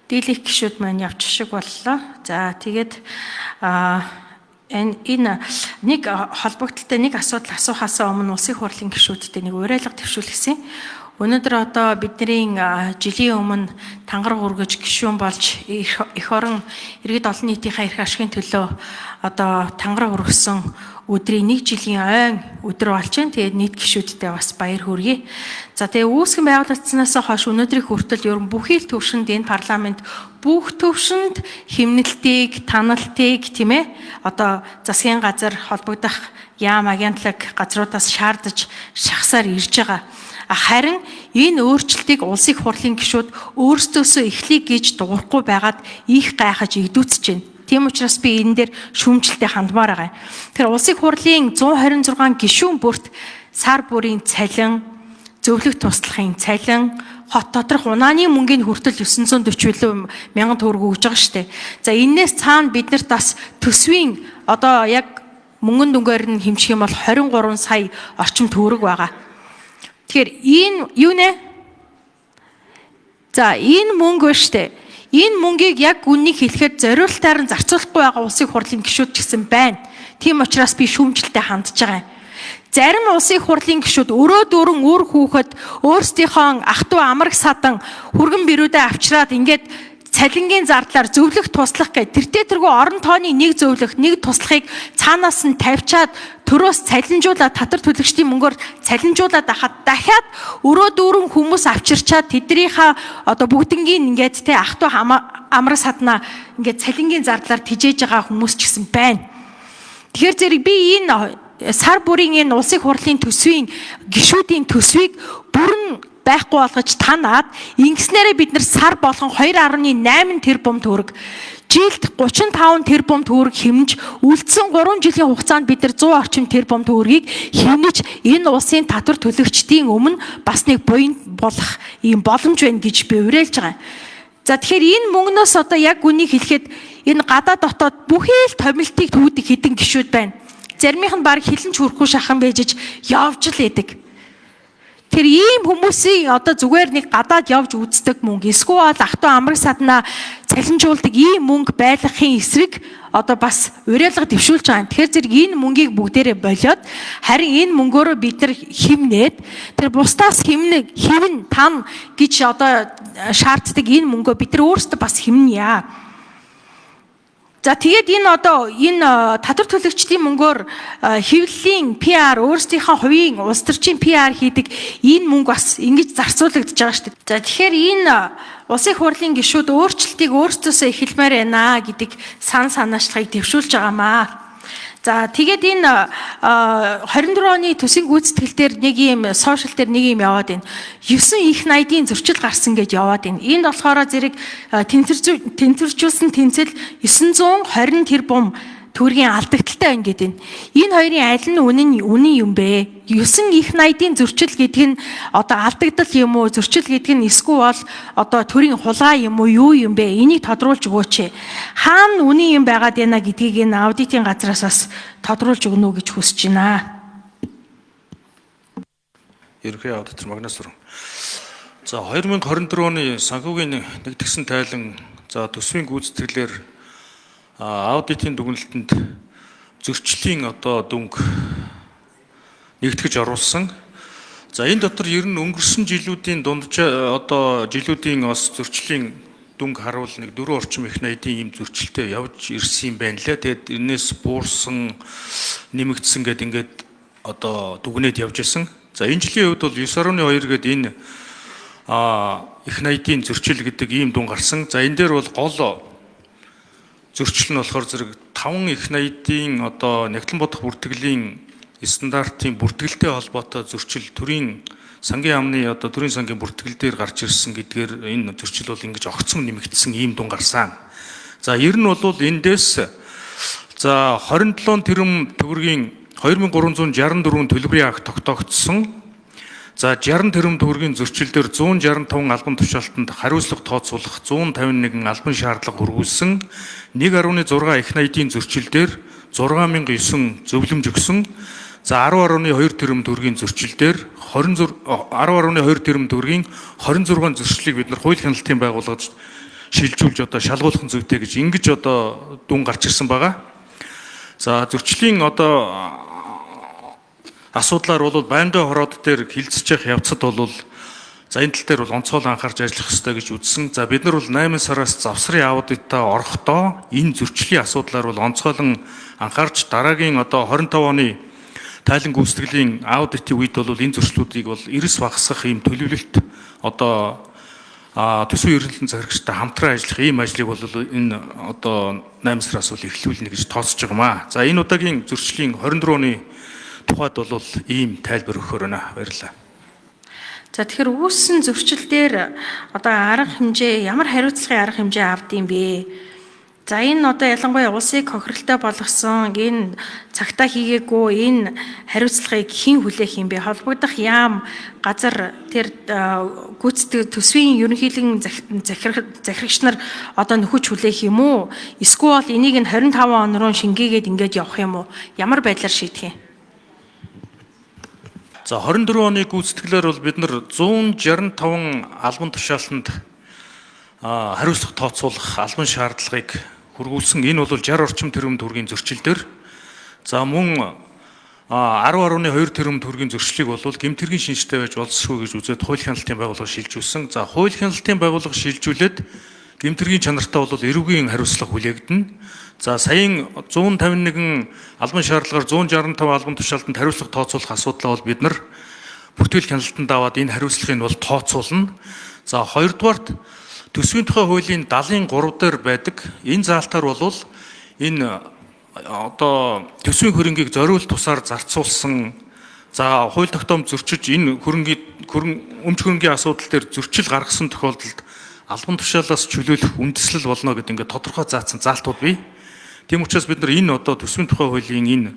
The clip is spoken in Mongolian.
дийлэх гишүүд маань явчих шиг боллоо. За тэгээд энэ нэг холбогдлолтой нэг асуудал асуухаас өмнө улсын хурлын гишүүдтэй нэг уриалга төвшүүлсэн. Өнөөдөр одоо бидний жилийн өмнө тангар хүргэж гишүүн болж эх орон иргэд олон нийтийнхээ эрх ашигын төлөө одоо тангар хүргэсэн өдрийн 1 жилийн ойн өдөр болж байна. Тэгээд нийт гишүүдтэй бас баяр хүргэе. За тэгээд үүсгэн байгуулагдсанаас хойш өнөөдрийн хүртэл ер нь бүхий л төвшөнд энэ парламент бүх төвшөнд химнэлтийг, таналтыг тийм ээ одоо засгийн газар холбогдох яам агентлаг газруудаас шаардаж шахсаар ирж байгаа. Харин энэ өөрчлөлтийг улсын хурлын гишүүд өөрсдөөсөө эхлэх гэж дуурахгүй байгаад их гайхаж игдүүцэж байна. Тийм учраас би энэ дээр шүүмжлэлтэй хандмаар байгаа. Тэгэхээр улсын хурлын 126 гишүүн бүрт сар бүрийн цалин, зөвлөх туслахын цалин, хот доторх унааны мөнгөний хүртэл 940 мянган төгрөг өгж байгаа шүү дээ. За энээс цаана биднэрт бас төсвийн одоо яг мөнгөн дүнгээр нь хэмжих юм бол 23 сая орчим төгрөг байгаа. Тэгэхээр энэ юу нэ? За энэ мөнгө ба штэ. Энэ мөнгийг яг үннийг хэлэхэд зориулалтаар нь зарцуулахгүй байгаа улсын хурлын гишүүд ч гэсэн байна. Тийм учраас би шүүмжлэлтэй хандж байгаа юм. Зарим улсын хурлын гишүүд өрөөдөрөн үр хүүхэд өөрсдийнхөө ах トゥ амраг садан хүргэн бирүүдээ авчраад ингээд цалингийн зардлаар зөвлөх туслах гэдэг тэртээ тэргүй орон тооны нэг зөвлөх нэг туслахыг цаанаас нь тавьчаад төрөөс цалинжуулаад татвар төлөгчдийн мөнгөөр цалинжуулаад ахад дахиад өрөөдөрөн хүмүүс авчирчаад тэднийхээ одоо бүгднгийн ингээд те ах トゥ амраг саднаа ингээд цалингийн зардлаар тижээж байгаа хүмүүс ч гэсэн байна. Тэгэхээр зэрэг би энэ сар бүрийн энэ улсын хурлын төсвийн гишүүдийн төсвийг бүрэн байхгүй болгож танаад ингэснээрээ бид нар сар болгон 2.8 тэрбум төгрөг жилд 35 тэрбум төгрөг хэмж үлдсэн 3 жилийн хугацаанд бид нар 100 орчим тэрбум төгрөгийг хэмнэж энэ улсын татвар төлөгчдийн өмнө бас нэг буян болох ийм боломж байна гэж би уриалж байгаа. За тэгэхээр энэ мөнгнөөс одоо яг үнийг хэлэхэд энэ гадаад дотоод бүхий л томилтыг төвөдөг хэдэн гишүүд байна. Заримийнх нь баг хилэн чүрхгүй шахан байжж явж л идэг. Тэр ийм хүмүүсийн одоо зүгээр нэг гадаад явж үздэг мөнгө эсвэл ах トゥ амраг саднаа цалинжуулдаг ийм мөнгө байлгахын эсрэг одоо бас уриалга дэвшүүлж байгаа юм. Тэгэхээр зэрэг энэ мөнгийг бүгдээрээ болоод харин энэ мөнгөөрөө бид нар химнээд тэр бусдаас хивэн тан гэж одоо шаарддаг энэ мөнгөө бид нар өөрсдөө бас химнэе. За тэгээд энэ татвар төлөгчдийн мөнгөөр хэвлэлийн PR өөрсдийнхөө хувийн улс төрчийн PR хийдэг энэ мөнгө бас ингэж зарцуулагдаж байгаа шүү дээ. За тэгэхээр энэ улсын хурлын гишүүд өөрчлөлтийг өөрсдөөсөө эхэлмээр байна гэдэг санаачлагыг дэвшүүлж байгаамаа. За тэгээд энэ 24 оны төсвийн гүйцэтгэл дээр нэг юм сошиал дээр нэг юм яваад байна. 9 их найдын зөрчил гарсан гэж яваад байна. Энд болохоор зэрэг тэнцвэржүүлсэн тэнцэл 920 тэрбум төгрөгийн алдагдaltaй байна гэдэг нь. Энэ хоёрын аль нь үнэн юм бэ? 9 их найдын зөрчил гэдэг нь одоо алдагдал юм уу? Зөрчил гэдэг нь эсвэл одоо төрийн хулгай юм уу? Юу юм бэ? Энийг тодруулж өгөөч. Хаана үнэн юм байгаад байна гэдгийг энэ аудитын газраас бас тодруулж өгнө үү гэж хүсэж байна. Ерөнхий аудитор Магнас Сүрэн. За 2024 оны санхүүгийн нэгдгсэн тайлан за төсвийн гүйцэтгэлээр аудитын дүгнэлтэнд зөрчлийн одоо дүнг нэгтгэж оруулсан. За энэ дотор ер нь өнгөрсөн жилүүдийн дунджаа одоо жилүүдийн бас зөрчлийн дүнг харуул нэг 4 орчим их найдын ийм зөрчилтэй явж ирсэн юм байна лээ. Тэгээд энэс буурсан нэмэгдсэн гэд ингээд одоо дүгнээд явж исэн. За энэ жилийн хувьд бол 9.2 гэд энэ их найдын зөрчил гэдэг ийм дүн гарсан. За энэ дээр бол гол зөрчил нь болохоор зэрэг 5 их найдын одоо нягтлан бодох бүртгэлийн стандартын бүртгэлтэй холбоотой зөрчил төрийн сангийн амны одоо төрийн сангийн бүртгэл дээр гарч ирсэн гэдгээр энэ зөрчил бол ингэж огцон нэмэгдсэн ийм дүн гарсан. За ер нь бол эндээс за 27 тэрбум төгрөгийн 2364 төлбөрийн акт тогтоогдсон. За 60 тэрбум төгрөгийн зөрчил дээр 165 албан тушаалтанд хариуцлага тооцоолох 151 албан шаардлага хүргүүлсэн. 1.6 их найдын зөрчил дээр 6009 зөвлөмж өгсөн. За 10.2 тэрбум төгрөгийн зөрчил дээр 10.2 тэрбум төгрөгийн 26 зөрчлийг бид нар хууль хяналтын байгууллагад шилжүүлж одоо шалгуулах зүйтэй гэж ингэж одоо дүн гарч ирсэн байгаа. За зөрчлийн одоо асуудлаар бол байнгын хороод дээр хилцэж явах явцад бол за энэ тал дээр бол онцгой анхаарч ажиллах ёстой гэж үзсэн. За бид нар бол 8 сараас завсрын аудитаа орохдоо энэ зөрчлийн асуудлаар бол онцгойлон анхаарч дараагийн одоо 25 оны тайлан гүйцэтгэлийн аудитын үед бол энэ зөрчлүүдийг бол эрс багасгах ийм төлөвлөлт одоо төсвийн ерөнхийлөгчийн захирагчтай хамтран ажиллах ийм ажлыг бол энэ одоо 8 сараас бол эхлүүлнэ гэж тооцож байгаа юм аа. За энэ удаагийн зөрчлийн 24 оны тухайд бол ийм тайлбар өгөхөөр байна. Баярлалаа. За тэгэхээр үүссэн зөрчил дээр одоо арга хэмжээ ямар хариуцлагын арга хэмжээ авдсан бэ? За энэ одоо ялангуяа улсыг хохиролтой болгосон энэ цагтаа хийгээгүй энэ хариуцлагыг хэн хүлээх юм бэ? Холбогдох яам газар тэр гүйцэтгэх төсвийн ерөнхийлөгчийн захирагч нар одоо нөхөж хүлээх юм уу? Эсвэл энийг нь 25 он руу шингээгээд ингэж явах юм уу? Ямар байдлаар шийдэх юм? За 24 оны гүйцэтгэлээр бол бид нар 165 албан тушаалтанд хариуцлага тооцоолох албан шаардлагыг хургуулсан. Энэ бол 60 орчим тэрбум төгрөгийн зөрчил дээр. За мөн 10.2 тэрбум төгрөгийн зөрчлийг бол гэмтэргийн шинжтэй байж болзошгүй гэж үзээд хууль хяналтын байгууллага шилжүүлсэн. За хууль хяналтын байгууллага шилжүүлээд гэмтэргийн чанартай бол эрүүгийн хариуцлага хүлээгдэнэ. За саяын 151 албан шаардлагаар 165 албан тушаалтанд хариуцлага тооцоолох асуудлаа бол бид нар бүтээл хяналтанд аваад энэ хариуцлагыг бол тооцоолно. За хоёрдугаарт төсвийн тухай хуулийн 73 дээр байдаг энэ заалтаар бол энэ одоо төсвийн хөрөнгийг зориулт тусаар зарцуулсан за хууль тогтоомж зөрчиж энэ өмч хөрөнгийн асуудал дээр зөрчил гаргасан тохиолдолд албан тушаалаас чөлөөлөх үндэслэл болно гэдэг ингээд тодорхой заасан заалтууд бий. Тийм учраас бид нар энэ одоо төсвийн тухай хуулийн энэ